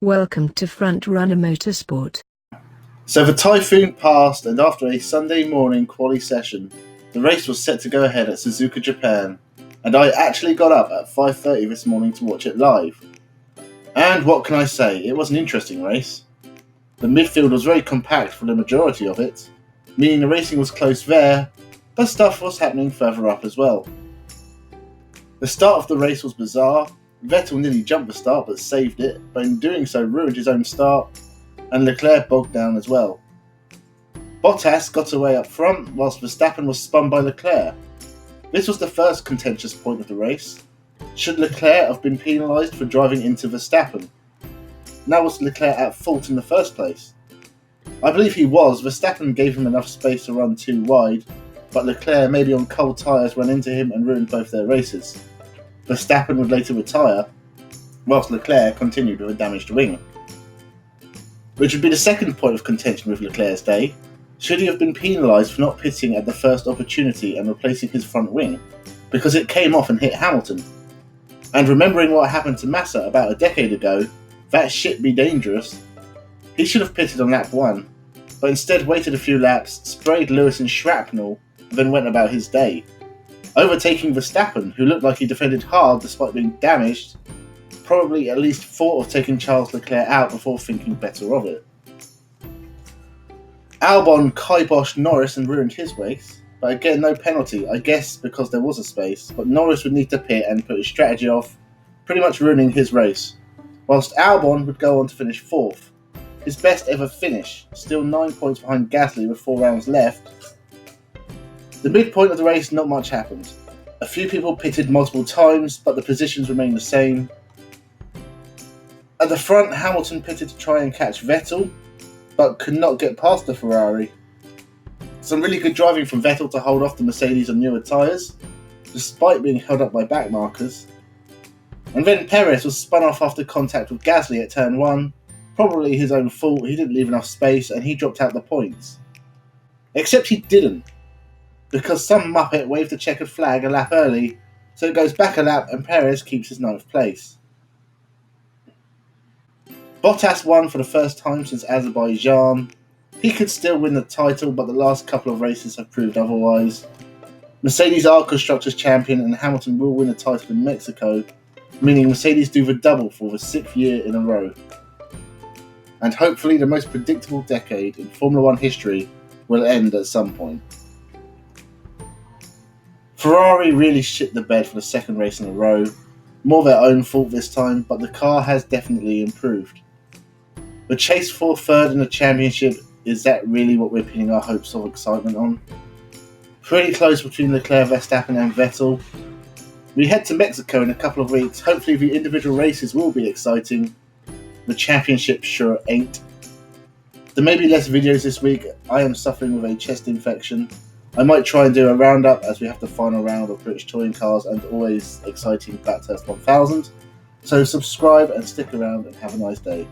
Welcome to Frontrunner Motorsport. So the typhoon passed, and after a Sunday morning quali session, the race was set to go ahead at Suzuka, Japan, and I actually got up at 5:30 this morning to watch it live. And what can I say, it was an interesting race. The midfield was very compact for the majority of it, meaning the racing was close there, but stuff was happening further up as well. The start of the race was bizarre. Vettel nearly jumped the start but saved it, but in doing so ruined his own start, and Leclerc bogged down as well. Bottas got away up front whilst Verstappen was spun by Leclerc. This was the first contentious point of the race. Should Leclerc have been penalised for driving into Verstappen? Now was Leclerc at fault in the first place? I believe he was. Verstappen gave him enough space to run too wide, but Leclerc, maybe on cold tyres, ran into him and ruined both their races. Verstappen would later retire, whilst Leclerc continued with a damaged wing. Which would be the second point of contention with Leclerc's day. Should he have been penalised for not pitting at the first opportunity and replacing his front wing, because it came off and hit Hamilton? And remembering what happened to Massa about a decade ago, that shit be dangerous. He should have pitted on lap 1, but instead waited a few laps, sprayed Lewis in shrapnel, and then went about his day, overtaking Verstappen, who looked like he defended hard despite being damaged. Probably at least thought of taking Charles Leclerc out before thinking better of it. Albon kiboshed Norris and ruined his race, but again no penalty, I guess because there was a space, but Norris would need to pit and put his strategy off, pretty much ruining his race, whilst Albon would go on to finish 4th. His best ever finish, still 9 points behind Gasly with 4 rounds left. The midpoint of the race, not much happened. A few people pitted multiple times, but the positions remained the same. At the front, Hamilton pitted to try and catch Vettel, but could not get past the Ferrari. Some really good driving from Vettel to hold off the Mercedes on newer tyres, despite being held up by back markers. And then Perez was spun off after contact with Gasly at turn 1, probably his own fault. He didn't leave enough space and he dropped out the points. Except he didn't, because some muppet waved a checkered flag a lap early, so it goes back a lap and Perez keeps his 9th place. Bottas won for the first time since Azerbaijan. He could still win the title, but the last couple of races have proved otherwise. Mercedes are Constructors' Champion and Hamilton will win a title in Mexico, meaning Mercedes do the double for the 6th year in a row. And hopefully the most predictable decade in Formula 1 history will end at some point. Ferrari really shit the bed for the second race in a row. More their own fault this time, but the car has definitely improved. The chase for third in the championship, is that really what we're pinning our hopes of excitement on? Pretty close between Leclerc, Verstappen and Vettel. We head to Mexico in a couple of weeks. Hopefully the individual races will be exciting. The championship sure ain't. There may be less videos this week. I am suffering with a chest infection. I might try and do a roundup as we have the final round of British touring cars and always exciting Bathurst 1000. So subscribe and stick around and have a nice day.